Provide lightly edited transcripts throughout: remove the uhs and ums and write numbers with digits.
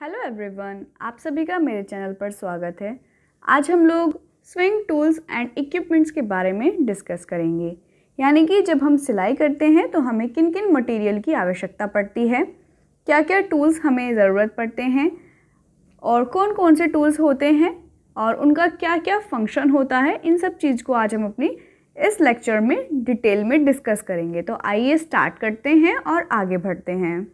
Hello everyone, आप सभी का मेरे चैनल पर स्वागत है। आज हम लोग स्विंग टूल्स एंड इक्विपमेंट्स के बारे में डिस्कस करेंगे। यानी कि जब हम सिलाई करते हैं तो हमें किन किन मटेरियल की आवश्यकता पड़ती है, क्या क्या टूल्स हमें ज़रूरत पड़ते हैं और कौन कौन से टूल्स होते हैं और उनका क्या क्या फंक्शन होता है। इन सब चीज़ को आज हम अपनी इस लेक्चर में डिटेल में डिस्कस करेंगे। तो आइए स्टार्ट करते हैं और आगे बढ़ते हैं।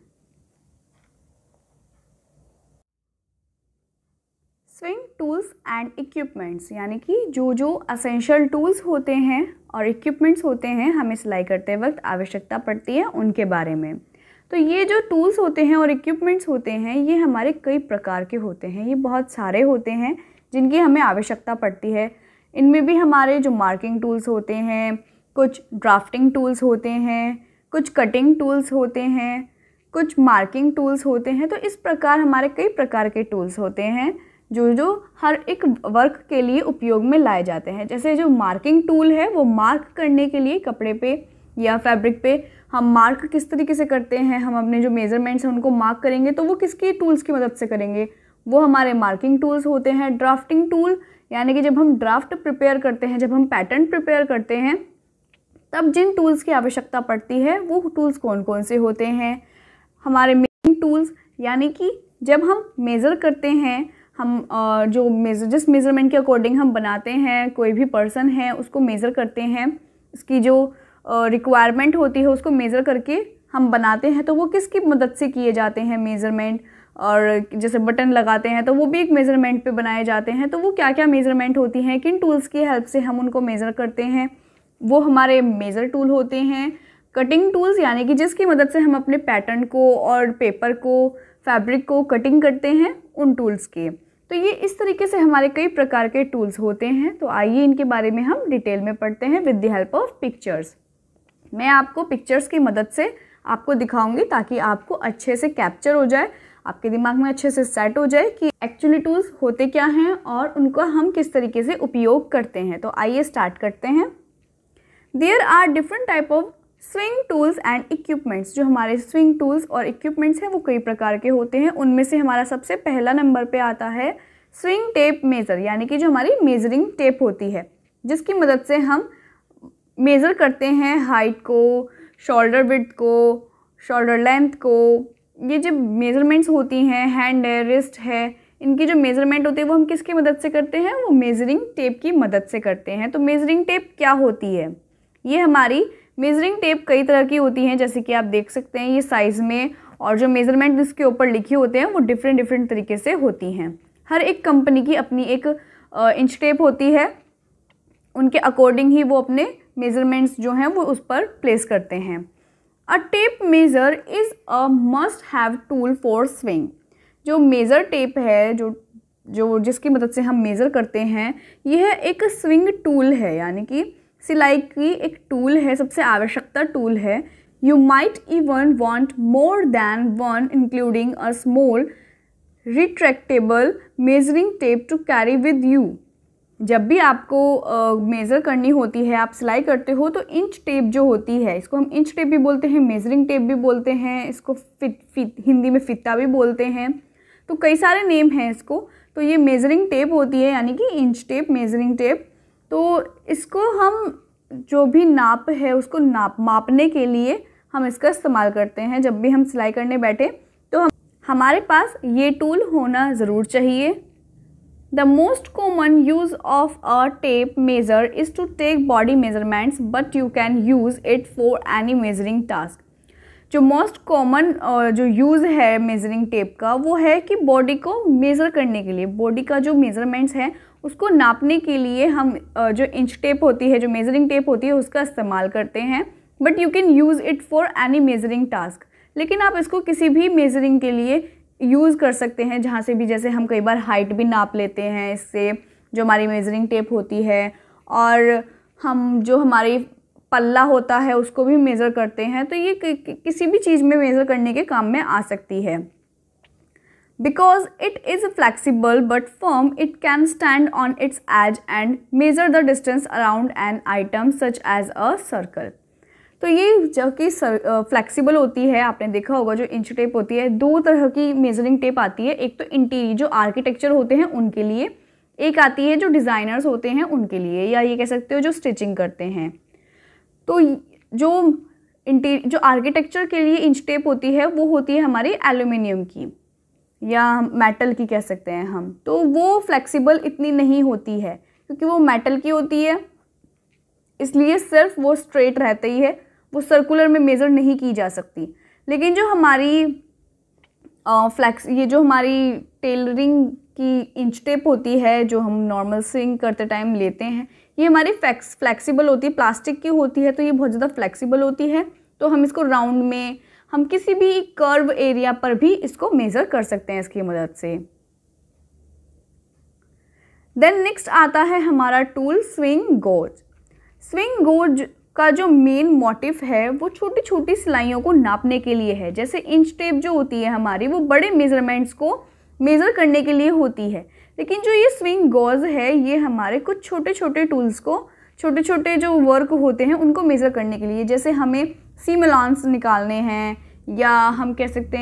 स्विंग टूल्स एंड इक्विपमेंट्स यानी कि जो असेंशियल टूल्स होते हैं और इक्विपमेंट्स होते हैं हमें सिलाई करते वक्त आवश्यकता पड़ती है, उनके बारे में। तो ये जो टूल्स होते हैं और इक्विपमेंट्स होते हैं ये हमारे कई प्रकार के होते हैं, ये बहुत सारे होते हैं जिनकी हमें आवश्यकता पड़ती है। इनमें भी हमारे जो मार्किंग टूल्स होते हैं, कुछ ड्राफ्टिंग टूल्स होते हैं, कुछ कटिंग टूल्स होते हैं, कुछ मार्किंग टूल्स होते हैं। तो इस प्रकार हमारे कई प्रकार के टूल्स होते हैं जो हर एक वर्क के लिए उपयोग में लाए जाते हैं। जैसे जो मार्किंग टूल है वो मार्क करने के लिए कपड़े पे या फैब्रिक पे हम मार्क किस तरीके से करते हैं, हम अपने जो मेज़रमेंट्स हैं उनको मार्क करेंगे तो वो किसकी टूल्स की मदद से करेंगे, वो हमारे मार्किंग टूल्स होते हैं। ड्राफ्टिंग टूल यानी कि जब हम ड्राफ्ट प्रिपेयर करते हैं, जब हम पैटर्न प्रिपेयर करते हैं तब जिन टूल्स की आवश्यकता पड़ती है वो टूल्स कौन कौन से होते हैं। हमारे मेजरिंग टूल्स यानी कि जब हम मेज़र करते हैं, हम जिस मेज़रमेंट के अकॉर्डिंग हम बनाते हैं, कोई भी पर्सन है उसको मेज़र करते हैं, उसकी जो रिक्वायरमेंट होती है उसको मेज़र करके हम बनाते हैं तो वो किसकी मदद से किए जाते हैं मेज़रमेंट। और जैसे बटन लगाते हैं तो वो भी एक मेज़रमेंट पे बनाए जाते हैं। तो वो क्या क्या मेज़रमेंट होती हैं, किन टूल्स की हेल्प से हम उनको मेज़र करते हैं, वो हमारे मेज़र टूल होते हैं। कटिंग टूल्स यानी कि जिसकी मदद से हम अपने पैटर्न को और पेपर को, फैब्रिक को कटिंग करते हैं, उन टूल्स के। तो ये इस तरीके से हमारे कई प्रकार के टूल्स होते हैं। तो आइए इनके बारे में हम डिटेल में पढ़ते हैं with the help of pictures. मैं आपको पिक्चर्स की मदद से आपको दिखाऊंगी ताकि आपको अच्छे से कैप्चर हो जाए, आपके दिमाग में अच्छे से सेट हो जाए कि एक्चुअली टूल्स होते क्या हैं और उनका हम किस तरीके से उपयोग करते हैं। तो आइए स्टार्ट करते हैं। There are different type of swing tools and equipments. जो हमारे स्विंग टूल्स और इक्विपमेंट्स हैं वो कई प्रकार के होते हैं। उनमें से हमारा सबसे पहला नंबर पे आता है स्विंग टेप मेज़र, यानी कि जो हमारी मेजरिंग टेप होती है जिसकी मदद से हम मेज़र करते हैं हाइट को, शोल्डर विड्थ को, शोल्डर लेंथ को। ये जो मेज़रमेंट्स होती हैं, हैंड है, रिस्ट है, इनकी जो मेज़रमेंट होती है वो हम किसकी मदद से करते हैं, वो मेजरिंग टेप की मदद से करते हैं। तो मेजरिंग टेप क्या होती है, ये हमारी मेजरिंग टेप कई तरह की होती हैं जैसे कि आप देख सकते हैं ये साइज़ में, और जो मेज़रमेंट इसके ऊपर लिखे होते हैं वो डिफरेंट तरीके से होती हैं। हर एक कंपनी की अपनी एक इंच टेप होती है, उनके अकॉर्डिंग ही वो अपने मेज़रमेंट्स जो हैं वो उस पर प्लेस करते हैं। अ tape measure is a must have tool for swing. जो मेज़र टेप है, जो जिसकी मदद से हम मेज़र करते हैं, यह एक स्विंग टूल है, यानी कि सिलाई की एक टूल है, सबसे आवश्यकता टूल है। You might even want more than one including a small retractable measuring tape to carry with you. जब भी आपको मेज़र करनी होती है, आप सिलाई करते हो, तो इंच टेप जो होती है, इसको हम इंच टेप भी बोलते हैं, मेजरिंग टेप भी बोलते हैं, इसको हिंदी में फित्ता भी बोलते हैं। तो कई सारे नेम हैं इसको। तो ये मेजरिंग टेप होती है यानी कि इंच टेप, मेजरिंग टेप। तो इसको हम जो भी नाप है उसको मापने के लिए हम इसका इस्तेमाल करते हैं। जब भी हम सिलाई करने बैठे तो हमारे पास ये टूल होना ज़रूर चाहिए। The most common use of a tape measure is to take body measurements but you can use it for any measuring task. जो मोस्ट कॉमन जो यूज़ है मेजरिंग टेप का वो है कि बॉडी को मेज़र करने के लिए, बॉडी का जो मेज़रमेंट्स है उसको नापने के लिए हम जो इंच टेप होती है, जो मेजरिंग टेप होती है, उसका इस्तेमाल करते हैं। But you can use it for any measuring task. लेकिन आप इसको किसी भी मेजरिंग के लिए यूज़ कर सकते हैं जहाँ से भी। जैसे हम कई बार हाइट भी नाप लेते हैं इससे, जो हमारी मेजरिंग टेप होती है, और हम जो हमारी पल्ला होता है उसको भी मेज़र करते हैं। तो ये किसी भी चीज़ में मेज़र करने के काम में आ सकती है। Because it is flexible but firm, it can stand on its edge and measure the distance around an item such as a circle. तो ये जो कि फ्लेक्सिबल होती है, आपने देखा होगा जो इंच टेप होती है, दो तरह की मेजरिंग टेप आती है। एक तो इंटीरियर जो आर्किटेक्चर होते हैं उनके लिए, एक आती है जो डिज़ाइनर्स होते हैं उनके लिए, या ये कह सकते हो जो स्टिचिंग करते हैं। तो जो आर्किटेक्चर के लिए इंच टेप होती है वो होती है हमारी एल्यूमिनियम की या मेटल की कह सकते हैं हम। तो वो फ्लेक्सिबल इतनी नहीं होती है क्योंकि वो मेटल की होती है, इसलिए सिर्फ वो स्ट्रेट रहती है, वो सर्कुलर में मेज़र नहीं की जा सकती। लेकिन जो हमारी ये जो हमारी टेलरिंग की इंच टेप होती है जो हम नॉर्मल स्विंग करते टाइम लेते हैं, ये हमारी फ्लेक्सिबल होती है, प्लास्टिक की होती है, तो ये बहुत ज़्यादा फ्लेक्सिबल होती है। तो हम इसको राउंड में, हम किसी भी कर्व एरिया पर भी इसको मेज़र कर सकते हैं इसकी मदद से। देन नेक्स्ट आता है हमारा tool swing goes. Swing goes का जो मेन मोटिव है वो छोटी छोटी सिलाइयों को नापने के लिए है। जैसे इंच टेप जो होती है हमारी, वो बड़े मेजरमेंट्स को मेज़र करने के लिए होती है, लेकिन जो ये स्विंग गॉज है ये हमारे कुछ छोटे छोटे टूल्स को, छोटे छोटे जो वर्क होते हैं उनको मेज़र करने के लिए, जैसे हमें सीम अलाउंस निकालने हैं, या हम कह सकते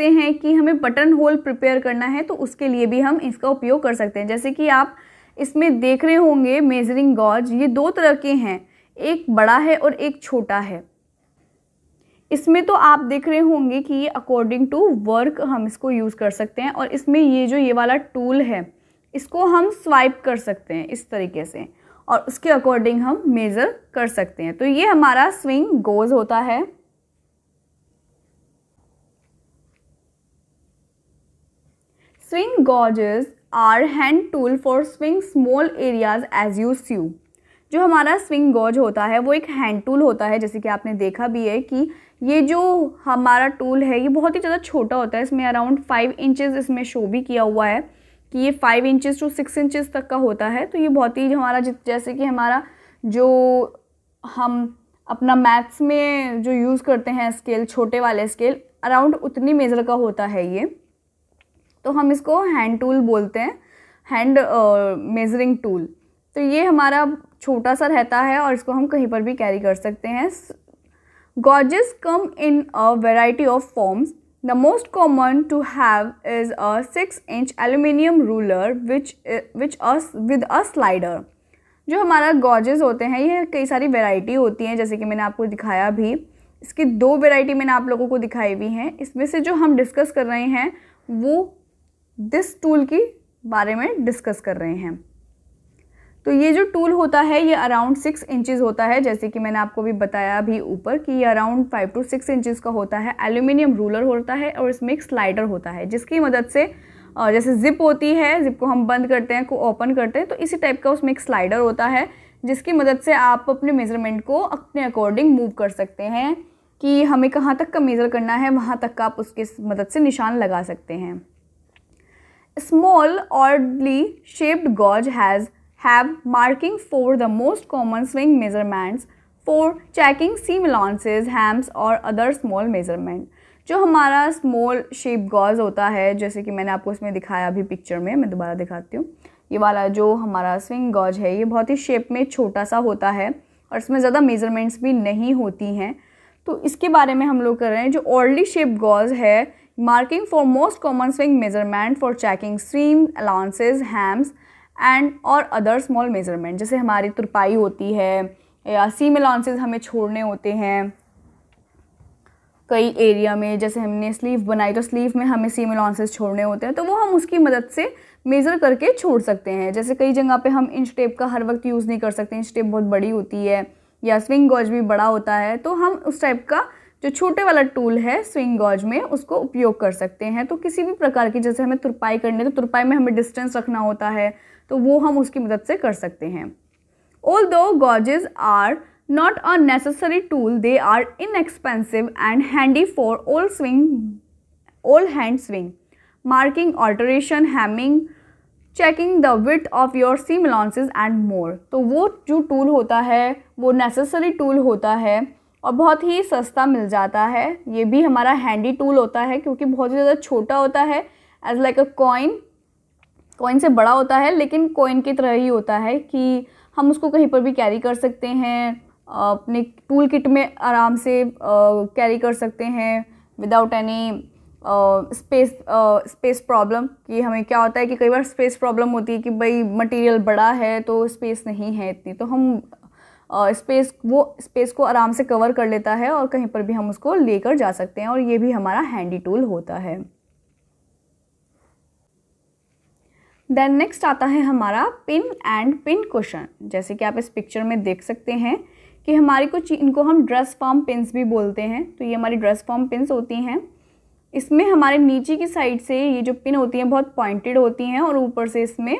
हैं कि हमें बटन होल प्रिपेयर करना है, तो उसके लिए भी हम इसका उपयोग कर सकते हैं। जैसे कि आप इसमें देख रहे होंगे मेजरिंग गॉज, ये दो तरह के हैं, एक बड़ा है और एक छोटा है। इसमें तो आप देख रहे होंगे कि ये अकॉर्डिंग टू वर्क हम इसको यूज़ कर सकते हैं, और इसमें ये वाला टूल है इसको हम स्वाइप कर सकते हैं इस तरीके से, और उसके अकॉर्डिंग हम मेज़र कर सकते हैं। तो ये हमारा स्विंग गोज होता है। Sewing gauges are hand tool for sewing small areas as you sew. जो हमारा स्विंग गॉज होता है वो एक हैंड टूल होता है, जैसे कि आपने देखा भी है कि ये जो हमारा टूल है ये बहुत ही ज़्यादा छोटा होता है। इसमें अराउंड 5 इंचेस इसमें शो भी किया हुआ है कि ये 5 इंचेस टू 6 इंचेस तक का होता है। तो ये बहुत ही हमारा जैसे कि हमारा जो हम अपना मैथ्स में जो यूज़ करते हैं स्केल, छोटे वाले स्केल, अराउंड उतनी मेज़र का होता है ये। तो हम इसको हैंड टूल बोलते हैं, हैंड मेजरिंग टूल। तो ये हमारा छोटा सा रहता है और इसको हम कहीं पर भी कैरी कर सकते हैं। Gauges come in a variety of forms. The most common to have is a 6 inch aluminium ruler with a slider. जो हमारा गॉजेस होते हैं ये कई सारी वेराइटी होती हैं, जैसे कि मैंने आपको दिखाया भी। इसकी 2 वेराइटी मैंने आप लोगों को दिखाई भी हैं। इसमें से जो हम डिस्कस कर रहे हैं वो दिस टूल के बारे में डिस्कस कर रहे हैं। तो ये जो टूल होता है ये अराउंड 6 इंचेस होता है, जैसे कि मैंने आपको भी बताया भी ऊपर कि ये अराउंड 5 to 6 इंचेस का होता है। एल्यूमिनियम रूलर होता है और इसमें एक स्लाइडर होता है जिसकी मदद से जैसे जिप होती है, जिप को हम बंद करते हैं, को ओपन करते हैं, तो इसी टाइप का उसमें एक स्लाइडर होता है जिसकी मदद से आप अपने मेज़रमेंट को अपने अकॉर्डिंग मूव कर सकते हैं कि हमें कहाँ तक का मेज़र करना है, वहाँ तक का आप उसकी मदद से निशान लगा सकते हैं। Small oddly shaped gauge have marking for the most common swing measurements for checking seam allowances, hams और other small measurement। जो हमारा स्मॉल शेप गॉज होता है, जैसे कि मैंने आपको इसमें दिखाया भी पिक्चर में, मैं दोबारा दिखाती हूँ। ये वाला जो हमारा स्विंग गॉज है ये बहुत ही शेप में छोटा सा होता है और इसमें ज़्यादा मेजरमेंट्स भी नहीं होती हैं। तो इसके बारे में हम लोग कर रहे हैं। जो ऑडली शेप गॉज है, marking for most common sewing measurement for checking seam allowances, hems and और अदर स्मॉल मेजरमेंट। जैसे हमारी तुरपाई होती है या सीम अलाउंसेज हमें छोड़ने होते हैं कई एरिया में, जैसे हमने स्लीव बनाई तो स्लीव में हमें सीम अलाउंसेज छोड़ने होते हैं, तो वो हम उसकी मदद से मेज़र करके छोड़ सकते हैं। जैसे कई जगह पे हम इंच टेप का हर वक्त यूज़ नहीं कर सकते, इंच टेप बहुत बड़ी होती है या स्विंग गॉज भी बड़ा होता है, तो हम उस टाइप का जो छोटे वाला टूल है स्विंग गॉज में उसको उपयोग कर सकते हैं। तो किसी भी प्रकार की, जैसे हमें तुरपाई करनी है तो तुरपाई में हमें डिस्टेंस रखना होता है, तो वो हम उसकी मदद से कर सकते हैं। Although gauges are not a necessary tool, they are inexpensive and handy for all hand swing, marking, alteration, hemming, checking the width of your seam allowances and more। तो वो जो टूल होता है वो नेसेसरी टूल होता है और बहुत ही सस्ता मिल जाता है। ये भी हमारा हैंडी टूल होता है क्योंकि बहुत ही ज़्यादा छोटा होता है, एज लाइक अ कॉइन से बड़ा होता है, लेकिन कॉइन की तरह ही होता है कि हम उसको कहीं पर भी कैरी कर सकते हैं, अपने टूल किट में आराम से कैरी कर सकते हैं विदाउट एनी स्पेस प्रॉब्लम। कि हमें क्या होता है कि कई बार स्पेस प्रॉब्लम होती है कि भाई मटेरियल बड़ा है तो स्पेस नहीं है इतनी, तो हम स्पेस को आराम से कवर कर लेता है और कहीं पर भी हम उसको लेकर जा सकते हैं, और ये भी हमारा हैंडी टूल होता है। देन नेक्स्ट आता है हमारा पिन एंड पिन कुशन। जैसे कि आप इस पिक्चर में देख सकते हैं कि हमारी कुछ, इनको हम ड्रेस फॉर्म पिन्स भी बोलते हैं। तो ये हमारी ड्रेस फॉर्म पिन्स होती हैं। इसमें हमारे नीचे की साइड से ये जो पिन होती हैं बहुत पॉइंटेड होती हैं और ऊपर से इसमें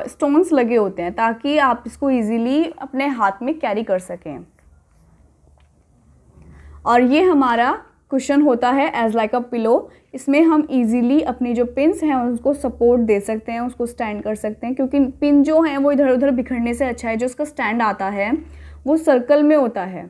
स्टोन्स लगे होते हैं ताकि आप इसको इजीली अपने हाथ में कैरी कर सकें। और ये हमारा कुशन होता है एज लाइक अ पिलो। इसमें हम इजीली अपनी जो पिन्स हैं उसको सपोर्ट दे सकते हैं, उसको स्टैंड कर सकते हैं, क्योंकि पिन जो हैं वो इधर उधर बिखरने से अच्छा है जो उसका स्टैंड आता है वो सर्कल में होता है,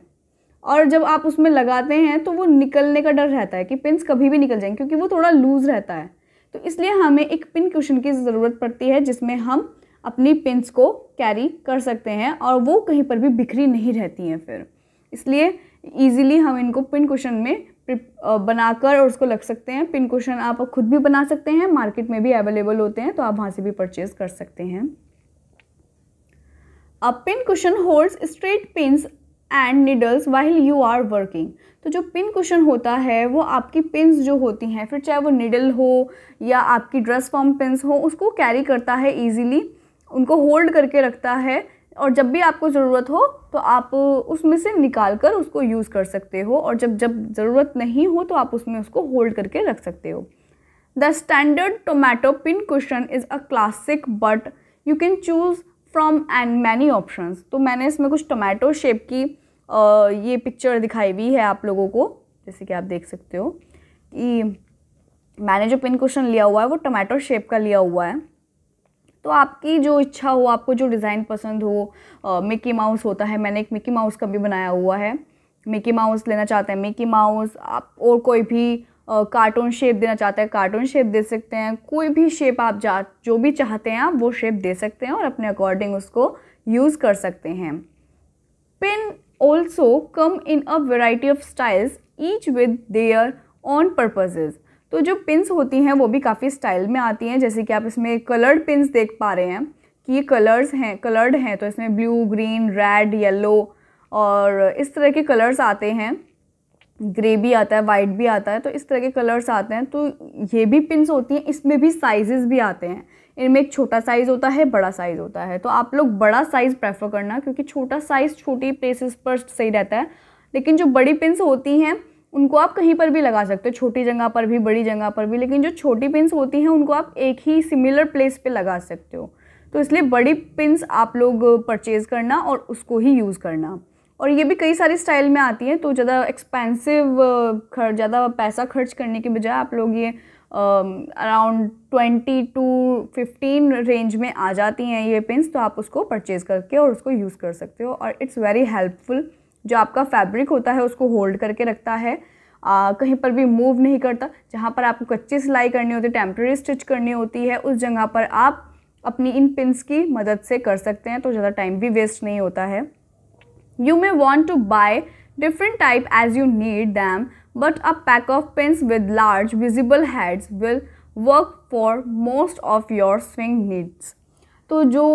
और जब आप उसमें लगाते हैं तो वो निकलने का डर रहता है कि पिन्स कभी भी निकल जाएंगे, क्योंकि वो थोड़ा लूज़ रहता है। तो इसलिए हमें एक पिन कुशन की ज़रूरत पड़ती है जिसमें हम अपनी पिन्स को कैरी कर सकते हैं और वो कहीं पर भी बिखरी नहीं रहती हैं फिर। इसलिए ईज़िली हम इनको पिन कुशन में बनाकर और उसको लग सकते हैं। पिन कुशन आप खुद भी बना सकते हैं, मार्केट में भी अवेलेबल होते हैं, तो आप वहाँ से भी परचेज कर सकते हैं। A pin cushion holds straight pins and needles while you are working. तो जो पिन कुशन होता है वो आपकी पिन्स जो होती हैं, फिर चाहे वो निडल हो या आपकी ड्रेस फॉर्म पिन्स हो, उसको कैरी करता है ईजिली, उनको होल्ड करके रखता है, और जब भी आपको ज़रूरत हो तो आप उसमें से निकाल कर उसको यूज़ कर सकते हो, और जब ज़रूरत नहीं हो तो आप उसमें उसको होल्ड करके रख सकते हो। The standard tomato pin cushion is a classic but you can choose from and many options. तो मैंने इसमें कुछ टोमेटो शेप की ये पिक्चर दिखाई हुई है आप लोगों को, जैसे कि आप देख सकते हो कि मैंने जो पिन कुशन लिया हुआ है वो टोमेटो शेप का लिया हुआ है। तो आपकी जो इच्छा हो, आपको जो डिज़ाइन पसंद हो, मिकी माउस होता है, मैंने एक मिकी माउस का भी बनाया हुआ है। मिकी माउस लेना चाहते हैं मिकी माउस, आप और कोई भी कार्टून शेप देना चाहते हैं कार्टून शेप दे सकते हैं। कोई भी शेप आप जो भी चाहते हैं आप वो शेप दे सकते हैं और अपने अकॉर्डिंग उसको यूज़ कर सकते हैं। Pin also come in a variety of styles each with their on purposes. तो जो पिन्स होती हैं वो भी काफ़ी स्टाइल में आती हैं, जैसे कि आप इसमें कलर्ड पिन्स देख पा रहे हैं कि ये कलर्ड हैं, तो इसमें ब्लू, ग्रीन, रेड, येलो और इस तरह के कलर्स आते हैं। ग्रे भी आता है, वाइट भी आता है, तो इस तरह के कलर्स आते हैं। तो ये भी पिन्स होती हैं, इसमें भी साइजेस भी आते हैं। इनमें एक छोटा साइज़ होता है, बड़ा साइज़ होता है। तो आप लोग बड़ा साइज़ प्रेफर करना, क्योंकि छोटा साइज़ छोटी प्लेसेस पर सही रहता है, लेकिन जो बड़ी पिन्स होती हैं उनको आप कहीं पर भी लगा सकते हो, छोटी जगह पर भी, बड़ी जगह पर भी, लेकिन जो छोटी पिन्स होती हैं उनको आप एक ही सिमिलर प्लेस पे लगा सकते हो। तो इसलिए बड़ी पिन्स आप लोग परचेज़ करना और उसको ही यूज़ करना। और ये भी कई सारी स्टाइल में आती हैं, तो ज़्यादा एक्सपेंसिव ज़्यादा पैसा खर्च करने के बजाय आप लोग ये अराउंड 20 to 15 रेंज में आ जाती हैं ये पिन्स, तो आप उसको परचेज़ करके और उसको यूज़ कर सकते हो। और इट्स वेरी हेल्पफुल। जो आपका फैब्रिक होता है उसको होल्ड करके रखता है, कहीं पर भी मूव नहीं करता। जहाँ पर आपको कच्ची सिलाई करनी होती है, टेम्प्रेरी स्टिच करनी होती है, उस जगह पर आप अपनी इन पिन्स की मदद से कर सकते हैं, तो ज़्यादा टाइम भी वेस्ट नहीं होता है। You may want to buy different type as you need them, but a pack of pins with large visible heads will work for most of your swing needs. तो जो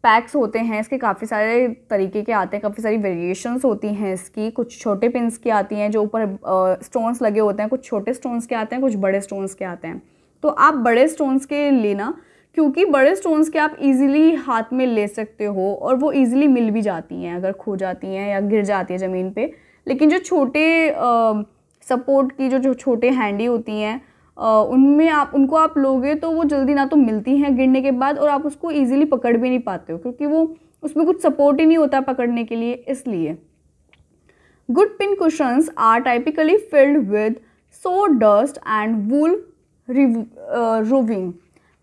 पैक्स होते हैं इसके काफ़ी सारे तरीके के आते हैं, काफ़ी सारी वेरिएशंस होती हैं इसकी। कुछ छोटे पिन्स की आती हैं जो ऊपर स्टोन्स लगे होते हैं, कुछ छोटे स्टोन्स के आते हैं, कुछ बड़े स्टोन्स के आते हैं। तो आप बड़े स्टोन्स के लेना, क्योंकि बड़े स्टोन्स के आप इजीली हाथ में ले सकते हो और वो इजीली मिल भी जाती हैं अगर खो जाती हैं या गिर जाती है ज़मीन पे। लेकिन जो छोटे सपोर्ट की जो छोटे हैंडी होती हैं उनमें उनको आप लोगे तो वो जल्दी ना तो मिलती हैं गिरने के बाद, और आप उसको इजीली पकड़ भी नहीं पाते हो, क्योंकि वो उसमें कुछ सपोर्ट ही नहीं होता पकड़ने के लिए। इसलिए good pin cushions are typically filled with sawdust and wool roving.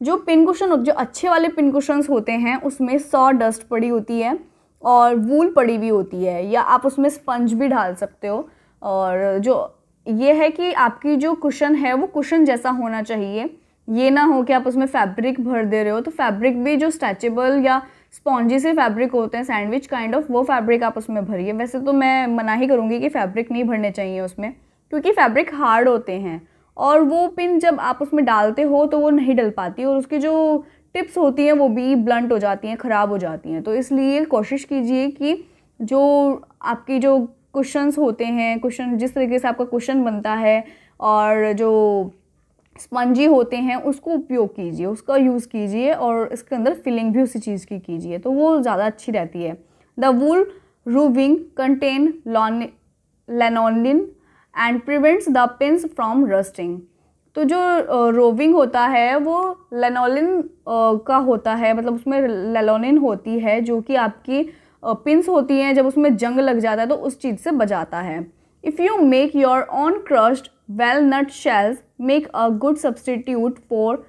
जो पिन कुशन, जो अच्छे वाले पिन कुशंस होते हैं उसमें सॉ डस्ट पड़ी होती है और वूल पड़ी हुई होती है, या आप उसमें स्पंज भी डाल सकते हो। और जो ये है कि आपकी जो कुशन है वो कुशन जैसा होना चाहिए, ये ना हो कि आप उसमें फैब्रिक भर दे रहे हो, तो फैब्रिक भी जो स्ट्रेचेबल या स्पॉन्जी से फैब्रिक होते हैं, सैंडविच काइंड ऑफ, वो फैब्रिक आप उसमें भरिए। वैसे तो मैं मना ही करूँगी कि फैब्रिक नहीं भरने चाहिए उसमें, क्योंकि फैब्रिक हार्ड होते हैं और वो पिन जब आप उसमें डालते हो तो वो नहीं डल पाती, और उसकी जो टिप्स होती हैं वो भी ब्लंट हो जाती हैं, ख़राब हो जाती हैं। तो इसलिए कोशिश कीजिए कि जो आपकी जो कुशन्स होते हैं, कुशन जिस तरीके से आपका कुशन बनता है और जो स्पंजी होते हैं उसको उपयोग कीजिए, उसका यूज़ कीजिए, और इसके अंदर फिलिंग भी उसी चीज़ की कीजिए, तो वो ज़्यादा अच्छी रहती है। The wool roving contain lanolin and prevents the pins from rusting. तो जो रोविंग होता है वो लैनोलिन का होता है, मतलब उसमें लैनोलिन होती है जो कि आपकी पिन्स होती हैं, जब उसमें जंग लग जाता है तो उस चीज़ से बचाता है। If you make your own crushed walnut shells make a good substitute for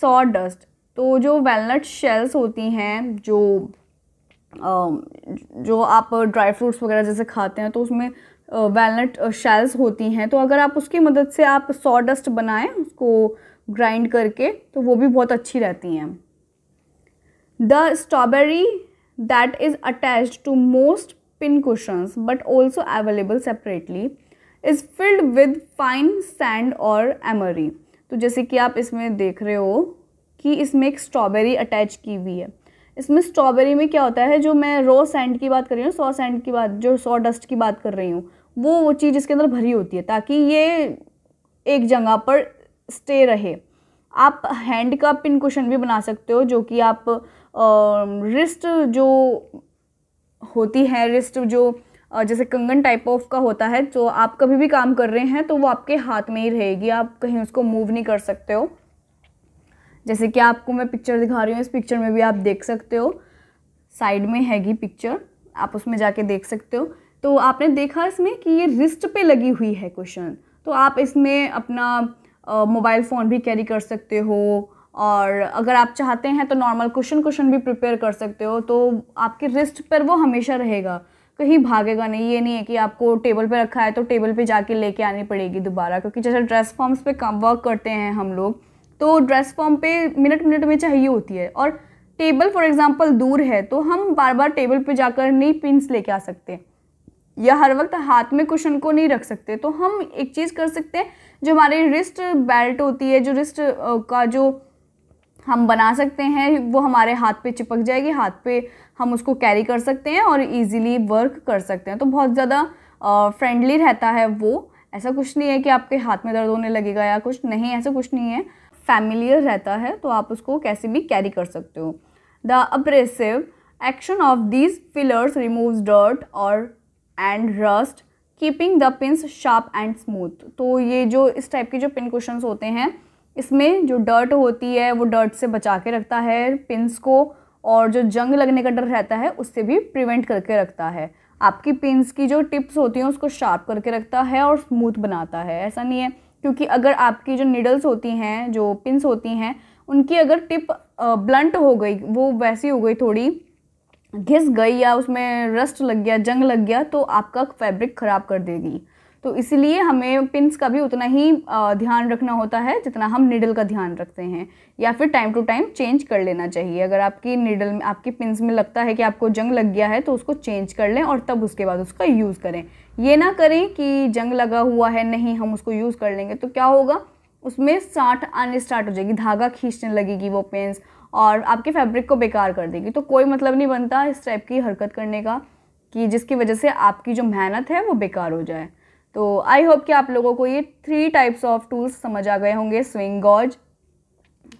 sawdust. तो जो वैलनट शेल्स होती हैं, जो आप ड्राई फ्रूट्स वगैरह जैसे खाते हैं तो उसमें वैलनट शेल्स होती हैं, तो अगर आप उसकी मदद से आप सॉडस्ट बनाएं उसको ग्राइंड करके, तो वो भी बहुत अच्छी रहती हैं। The strawberry that is attached to most pin cushions but also available separately is filled with fine sand और एमरी। तो जैसे कि आप इसमें देख रहे हो कि इसमें एक स्ट्रॉबेरी अटैच की हुई है। इसमें स्ट्रॉबेरी में क्या होता है, जो मैं रॉ सैंड की बात कर रही हूँ, सॉ सैंड की बात, जो सॉ डस्ट की बात कर रही हूँ, वो चीज़ इसके अंदर भरी होती है ताकि ये एक जगह पर स्टे रहे। आप हैंड का पिन कुशन भी बना सकते हो, जो कि आप रिस्ट जो होती है, रिस्ट जो जैसे कंगन टाइप ऑफ का होता है, तो आप कभी भी काम कर रहे हैं तो वो आपके हाथ में ही रहेगी, आप कहीं उसको मूव नहीं कर सकते हो। जैसे कि आपको मैं पिक्चर दिखा रही हूँ, इस पिक्चर में भी आप देख सकते हो, साइड में हैगी पिक्चर, आप उसमें जाके देख सकते हो। तो आपने देखा इसमें कि ये रिस्ट पे लगी हुई है कुशन, तो आप इसमें अपना मोबाइल फ़ोन भी कैरी कर सकते हो, और अगर आप चाहते हैं तो नॉर्मल कुशन भी प्रिपेयर कर सकते हो, तो आपके रिस्ट पर वो हमेशा रहेगा, कहीं भागेगा नहीं। ये नहीं है कि आपको टेबल पे रखा है तो टेबल पे जाके लेके आनी पड़ेगी दोबारा, क्योंकि जैसे ड्रेस फॉर्म्स पे काम वर्क करते हैं हम लोग, तो ड्रेस फॉर्म पे मिनट मिनट में चाहिए होती है, और टेबल फॉर एग्जांपल दूर है तो हम बार बार टेबल पे जाकर नहीं पिन्स लेके आ सकते, या हर वक्त हाथ में कुशन को नहीं रख सकते। तो हम एक चीज़ कर सकते हैं, जो हमारी रिस्ट बेल्ट होती है, जो रिस्ट का जो हम बना सकते हैं, वो हमारे हाथ पे चिपक जाएगी, हाथ पे हम उसको कैरी कर सकते हैं और इजीली वर्क कर सकते हैं। तो बहुत ज़्यादा फ्रेंडली रहता है वो, ऐसा कुछ नहीं है कि आपके हाथ में दर्द होने लगेगा या कुछ नहीं, ऐसा कुछ नहीं है, फैमिलियर रहता है, तो आप उसको कैसे भी कैरी कर सकते हो। The abrasive action of these fillers removes dirt और and rust keeping the pins sharp and smooth. तो ये जो इस टाइप के जो पिन कुशंस होते हैं, इसमें जो डर्ट होती है वो डर्ट से बचा के रखता है पिन्स को, और जो जंग लगने का डर रहता है उससे भी प्रिवेंट करके रखता है। आपकी पिन्स की जो टिप्स होती हैं उसको शार्प करके रखता है और स्मूथ बनाता है। ऐसा नहीं है, क्योंकि अगर आपकी जो निडल्स होती हैं, जो पिन्स होती हैं, उनकी अगर टिप ब्लंट हो गई, वो वैसी हो गई, थोड़ी घिस गई या उसमें रस्ट लग गया, जंग लग गया, तो आपका फैब्रिक ख़राब कर देगी। तो इसलिए हमें पिन्स का भी उतना ही ध्यान रखना होता है जितना हम निडल का ध्यान रखते हैं, या फिर टाइम टू टाइम चेंज कर लेना चाहिए। अगर आपकी निडल में, आपकी पिन्स में लगता है कि आपको जंग लग गया है तो उसको चेंज कर लें और तब उसके बाद उसका यूज़ करें। ये ना करें कि जंग लगा हुआ है, नहीं हम उसको यूज़ कर लेंगे, तो क्या होगा, उसमें साँठ आने स्टार्ट हो जाएगी, धागा खींचने लगेगी वो पिन्स, और आपके फैब्रिक को बेकार कर देगी। तो कोई मतलब नहीं बनता इस टाइप की हरकत करने का, कि जिसकी वजह से आपकी जो मेहनत है वो बेकार हो जाए। तो आई होप कि आप लोगों को ये 3 टाइप्स ऑफ टूल्स समझ आ गए होंगे, sewing gauge,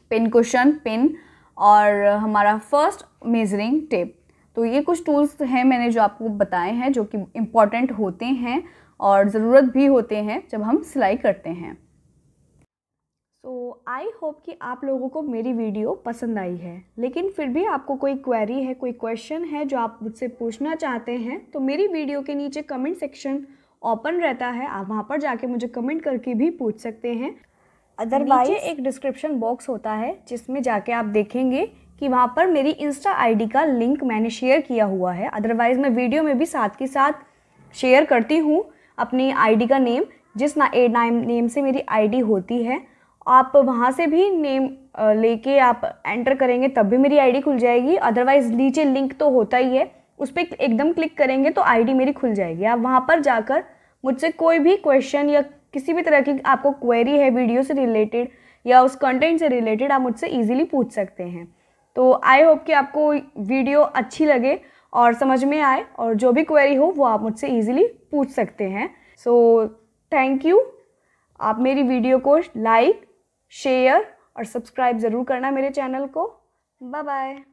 pin cushion, pin, और हमारा फर्स्ट मेजरिंग टेप। तो ये कुछ टूल्स हैं मैंने जो आपको बताए हैं, जो कि इम्पॉर्टेंट होते हैं और ज़रूरत भी होते हैं जब हम सिलाई करते हैं। तो आई होप कि आप लोगों को मेरी वीडियो पसंद आई है, लेकिन फिर भी आपको कोई क्वेरी है, कोई क्वेश्चन है जो आप मुझसे पूछना चाहते हैं, तो मेरी वीडियो के नीचे कमेंट सेक्शन ओपन रहता है, आप वहाँ पर जाके मुझे कमेंट करके भी पूछ सकते हैं। अदरवाइज नीचे एक डिस्क्रिप्शन बॉक्स होता है जिसमें जाके आप देखेंगे कि वहाँ पर मेरी इंस्टा आईडी का लिंक मैंने शेयर किया हुआ है। अदरवाइज़ मैं वीडियो में भी साथ के साथ शेयर करती हूँ अपनी आईडी का नेम, जिस नेम से मेरी आईडी होती है, आप वहाँ से भी नेम लेके आप एंटर करेंगे तब भी मेरी आईडी खुल जाएगी। अदरवाइज़ नीचे लिंक तो होता ही है, उस पर एकदम क्लिक करेंगे तो आईडी मेरी खुल जाएगी। आप वहाँ पर जाकर मुझसे कोई भी क्वेश्चन या किसी भी तरह की आपको क्वेरी है वीडियो से रिलेटेड या उस कंटेंट से रिलेटेड, आप मुझसे ईजिली पूछ सकते हैं। तो आई होप कि आपको वीडियो अच्छी लगे और समझ में आए, और जो भी क्वेरी हो वो आप मुझसे ईजिली पूछ सकते हैं। So thank you. आप मेरी वीडियो को लाइक, शेयर और सब्सक्राइब ज़रूर करना मेरे चैनल को। Bye bye.